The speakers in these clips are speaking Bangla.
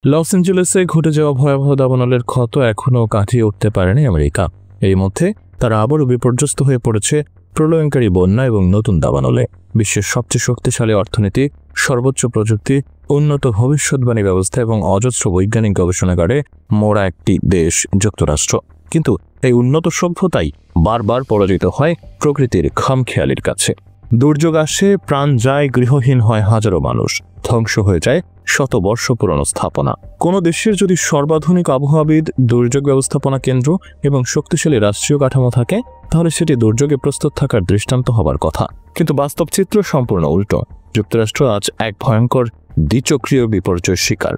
লস অ্যাঞ্জেলেসে ঘটে যাওয়া ভয়াবহ দাবানলের ক্ষত এখনও কাটিয়ে উঠতে পারেনি আমেরিকা। এই মধ্যে তারা আবারও বিপর্যস্ত হয়ে পড়েছে প্রলয়ঙ্কারী বন্যা এবং নতুন দাবানলে। বিশ্বের সবচেয়ে শক্তিশালী অর্থনীতি, সর্বোচ্চ প্রযুক্তি, উন্নত ভবিষ্যৎবাণী ব্যবস্থা এবং অজস্র বৈজ্ঞানিক গবেষণাগারে মোড়া একটি দেশ যুক্তরাষ্ট্র। কিন্তু এই উন্নত সভ্যতাই বারবার পরাজিত হয় প্রকৃতির খামখেয়ালির কাছে। দুর্যোগ আসে, প্রাণ যায়, গৃহহীন হয় হাজারো মানুষ, ধ্বংস হয়ে যায় শত বর্ষ পুরনো স্থাপনা। কোনো দেশের যদি সর্বাধুনিক আবহাওয়াবিদ, দুর্যোগ ব্যবস্থাপনা কেন্দ্র এবং শক্তিশালী রাষ্ট্রীয় কাঠামো থাকে, তাহলে সেটি দুর্যোগে প্রস্তুত থাকার দৃষ্টান্ত হবার কথা। কিন্তু বাস্তব চিত্র সম্পূর্ণ উল্টো। যুক্তরাষ্ট্র আজ এক ভয়ঙ্কর দ্বিচক্রীয় বিপর্যয়ের শিকার।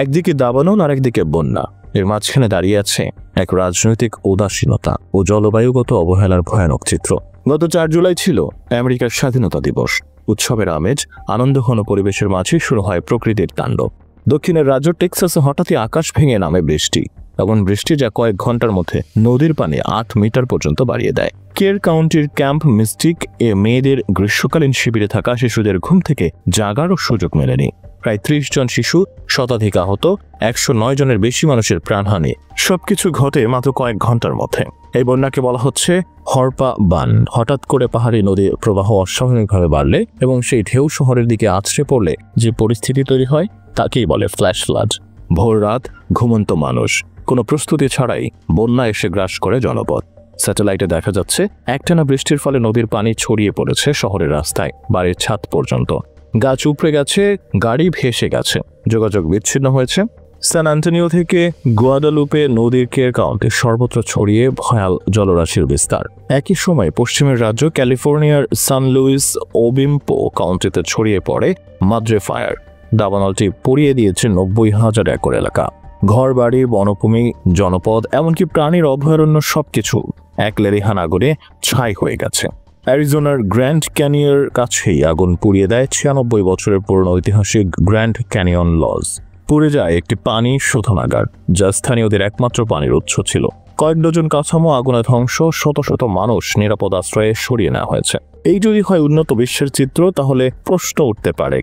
একদিকে দাবানল আর একদিকে বন্যা। এর মাঝখানে দাঁড়িয়ে আছে এক রাজনৈতিক উদাসীনতা ও জলবায়ুগত অবহেলার ভয়ানক চিত্র। গত 4 জুলাই ছিল আমেরিকার স্বাধীনতা দিবস। উৎসবের আমেজ, আনন্দঘন পরিবেশের মাঝে শুরু হয় প্রকৃতির তাণ্ডব। দক্ষিণের রাজ্য টেক্সাসে হঠাৎই আকাশ ভেঙে নামে বৃষ্টি। এমন বৃষ্টি যা কয়েক ঘন্টার মধ্যে নদীর পানি 8 মিটার পর্যন্ত বাড়িয়ে দেয়। কের কাউন্টির ক্যাম্প মিস্টিক এ মেয়েদের গ্রীষ্মকালীন শিবিরে থাকা শিশুদের ঘুম থেকে জাগারও সুযোগ মেলেনি। প্রায় 30 জন শিশু, শতাধিক আহত, 109 জনের বেশি মানুষের প্রাণহানি। সবকিছু ঘটে মাত্র কয়েক ঘন্টার মধ্যে। এই বন্যাকে বলা হচ্ছে হরপা বান। হঠাৎ করে পাহাড়ি নদীর প্রবাহ অস্বাভাবিকভাবে বাড়লে এবং সেই ঢেউ শহরের দিকে আছড়ে পড়লে যে পরিস্থিতি তৈরি হয় তাকেই বলে ফ্ল্যাশ ফ্লাড। ভোর রাত, ঘুমন্ত মানুষ, কোনো প্রস্তুতি ছাড়াই বন্যা এসে গ্রাস করে জনপদ। স্যাটেলাইটে দেখা যাচ্ছে একটানা বৃষ্টির ফলে নদীর পানি ছড়িয়ে পড়েছে শহরের রাস্তায়, বাড়ির ছাদ পর্যন্ত। গাছ উপড়ে গেছে, গাড়ি ভেসে গেছে, যোগাযোগ বিচ্ছিন্ন হয়েছে। সান অ্যান্টনিও থেকে গুয়াদালুপে নদীর কের কাউন্টি সর্বত্র ছড়িয়ে ভয়াল জলরাশির বিস্তার। একই সময় পশ্চিমের রাজ্য ক্যালিফোর্নিয়ার সান লুইস ওবিম্পো কাউন্টিতে ছড়িয়ে পড়ে মাদ্রে ফায়ার। দাবানলটি পুড়িয়ে দিয়েছে 90,000 একর এলাকা। ঘরবাড়ি, বনভূমি, জনপদ, এমনকি প্রাণীর অভয়ারণ্য সবকিছু এক লেলিহান আগুনে ছাই হয়ে গেছে। অ্যারিজোনার গ্র্যান্ড ক্যানিয়র কাছেই আগুন পুড়িয়ে দেয় 96 বছরের পুরনো ঐতিহাসিক গ্র্যান্ড ক্যানিয়ন লজ। পুড়ে যায় একটি পানি শোধনাগার, যা স্থানীয়দের একমাত্র পানির উৎস ছিল। কয়েক ডজন কাঠামো আগুনে ধ্বংস, শত শত মানুষ নিরাপদ আশ্রয়ে সরিয়ে নেওয়া হয়েছে। এই যদি হয় উন্নত বিশ্বের চিত্র, তাহলে প্রশ্ন উঠতে পারে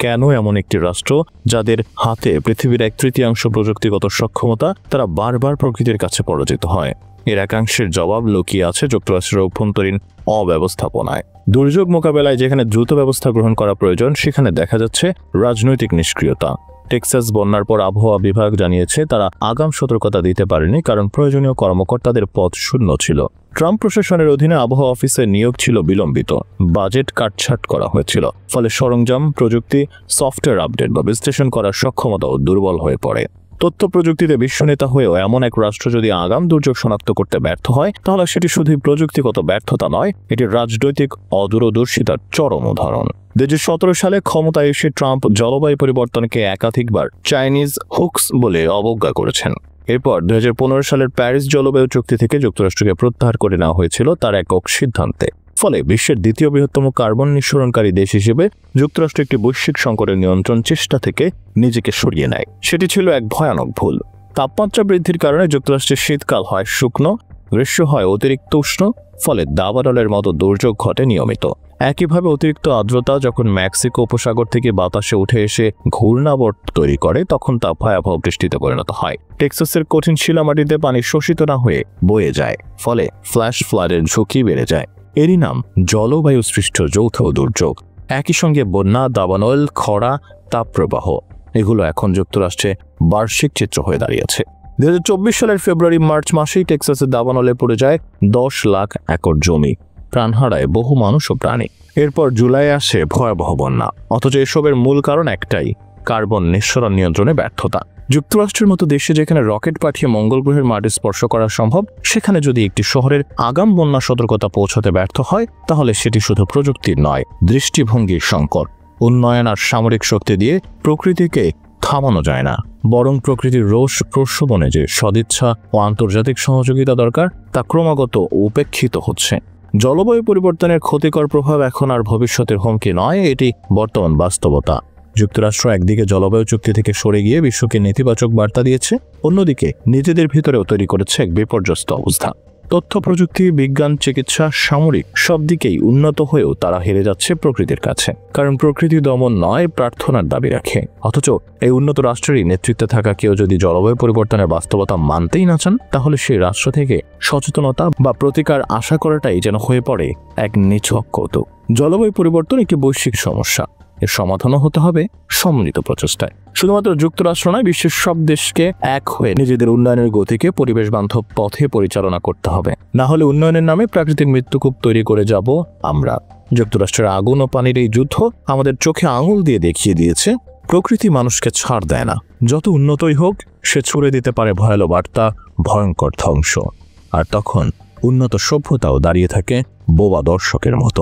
কেন এমন একটি রাষ্ট্র যাদের হাতে পৃথিবীর 1/3 প্রযুক্তিগত সক্ষমতা, তারা বারবার প্রকৃতির কাছে পরাজিত হয়? এর একাংশের জবাব লুকিয়ে আছে যুক্তরাষ্ট্রের অভ্যন্তরীণ অব্যবস্থাপনায়। দুর্যোগ মোকাবেলায় যেখানে দ্রুত ব্যবস্থা গ্রহণ করা প্রয়োজন, সেখানে দেখা যাচ্ছে রাজনৈতিক নিষ্ক্রিয়তা। টেক্সাস বন্যার পর আবহাওয়া বিভাগ জানিয়েছে তারা আগাম সতর্কতা দিতে পারেনি, কারণ প্রয়োজনীয় কর্মকর্তাদের পদ শূন্য ছিল। ট্রাম্প প্রশাসনের অধীনে আবহাওয়া অফিসের নিয়োগ ছিল বিলম্বিত, বাজেট কাটছাট করা হয়েছিল, ফলে সরঞ্জাম, প্রযুক্তি, সফটওয়্যার আপডেট বা বিশ্লেষণ করার সক্ষমতাও দুর্বল হয়ে পড়ে। তথ্য প্রযুক্তিতে বিশ্বনেতা হয়েও এমন এক রাষ্ট্র যদি আগাম দুর্যোগ শনাক্ত করতে ব্যর্থ হয়, তাহলে সেটি শুধুই প্রযুক্তিগত ব্যর্থতা নয়, এটি রাজনৈতিক অদূরদর্শিতার চরম উদাহরণ। 2017 সালে ক্ষমতায় এসে ট্রাম্প জলবায়ু পরিবর্তনকে একাধিকবার চাইনিজ হুকস বলে অবজ্ঞা করেছেন। এরপর 2015 সালের প্যারিস জলবায়ু চুক্তি থেকে যুক্তরাষ্ট্রকে প্রত্যাহার করে নেওয়া হয়েছিল তার একক সিদ্ধান্তে। ফলে বিশ্বের দ্বিতীয় বৃহত্তম কার্বন নিঃসরণকারী দেশ হিসেবে যুক্তরাষ্ট্র একটি বৈশ্বিক সংকটের নিয়ন্ত্রণ চেষ্টা থেকে নিজেকে সরিয়ে নেয়। সেটি ছিল এক ভয়ানক ভুল। তাপমাত্রা বৃদ্ধির কারণে যুক্তরাষ্ট্রের শীতকাল হয় শুকনো, গ্রীষ্ম হয় অতিরিক্ত উষ্ণ, ফলে দাবানলের মতো দুর্যোগ ঘটে নিয়মিত। একইভাবে অতিরিক্ত আর্দ্রতা যখন মেক্সিকো উপসাগর থেকে বাতাসে উঠে এসে ঘূর্ণাবর্ত তৈরি করে, তখন তা ভয়াবহ বৃষ্টিতে পরিণত হয়। টেক্সাসের কঠিন শিলামাটিতে পানি শোষিত না হয়ে বয়ে যায়, ফলে ফ্ল্যাশ ফ্লাডের ঝুঁকি বেড়ে যায়। এরই নাম জলবায়ু সৃষ্ট যৌথ দুর্যোগ। একই সঙ্গে বন্যা, দাবানল, খরা, তাপপ্রবাহ, এগুলো এখন যুক্তরাষ্ট্রে বার্ষিক চিত্র হয়ে দাঁড়িয়েছে। 2024 সালের ফেব্রুয়ারি-মার্চ মাসেই টেক্সাসের দাবানলে পড়ে যায় 10 লাখ একর জমি, প্রাণ হারায় বহু মানুষ ও প্রাণী। এরপর জুলাই আসে ভয়াবহ বন্যা। অথচ এসবের মূল কারণ একটাই, কার্বন নিঃসরণ নিয়ন্ত্রণে ব্যর্থতা। যুক্তরাষ্ট্রের মতো দেশে যেখানে রকেট পাঠিয়ে মঙ্গল গ্রহের মাটি স্পর্শ করা সম্ভব, সেখানে যদি একটি শহরের আগাম বন্যা সতর্কতা পৌঁছাতে ব্যর্থ হয়, তাহলে সেটি শুধু প্রযুক্তির নয়, দৃষ্টিভঙ্গির সংকট। উন্নয়ন আর সামরিক শক্তি দিয়ে প্রকৃতিকে থামানো যায় না, বরং প্রকৃতির রোষ প্রশমনে যে সদিচ্ছা ও আন্তর্জাতিক সহযোগিতা দরকার, তা ক্রমাগত উপেক্ষিত হচ্ছে। জলবায়ু পরিবর্তনের ক্ষতিকর প্রভাব এখন আর ভবিষ্যতের হুমকি নয়, এটি বর্তমান বাস্তবতা। যুক্তরাষ্ট্র একদিকে জলবায়ু চুক্তি থেকে সরে গিয়ে বিশ্বকে নেতিবাচক বার্তা দিয়েছে, অন্যদিকে নিজেদের ভিতরেও তৈরি করেছে এক বিপর্যস্ত অবস্থা। তথ্য প্রযুক্তি, বিজ্ঞান, চিকিৎসা, সামরিক সব দিকেই উন্নত হয়েও তারা হেরে যাচ্ছে প্রকৃতির কাছে। কারণ প্রকৃতি দমন নয়, প্রার্থনার দাবি রাখে। অথচ এই উন্নত রাষ্ট্রেরই নেতৃত্বে থাকা কেউ যদি জলবায়ু পরিবর্তনের বাস্তবতা মানতেই না চান, তাহলে সেই রাষ্ট্র থেকে সচেতনতা বা প্রতিকার আশা করাটাই যেন হয়ে পড়ে এক নিছক কৌতুক। জলবায়ু পরিবর্তন একটি বৈশ্বিক সমস্যা, এর সমাধানও হতে হবে সম্মিলিত প্রচেষ্টায়। শুধুমাত্র যুক্তরাষ্ট্র নয়, বিশ্বের সব দেশকে এক হয়ে নিজেদের উন্নয়নের গতিকে পরিবেশ বান্ধব পথে পরিচালনা করতে হবে। না হলে উন্নয়নের নামে প্রাকৃতিক মৃত্যুকূপ তৈরি করে যাব আমরা। যুক্তরাষ্ট্রের আগুন ও পানির এই যুদ্ধ আমাদের চোখে আঙুল দিয়ে দেখিয়ে দিয়েছে, প্রকৃতি মানুষকে ছাড় দেয় না। যত উন্নতই হোক, সে ছুড়ে দিতে পারে ভয়ালো বার্তা, ভয়ঙ্কর ধ্বংস। আর তখন উন্নত সভ্যতাও দাঁড়িয়ে থাকে বোবা দর্শকের মতো।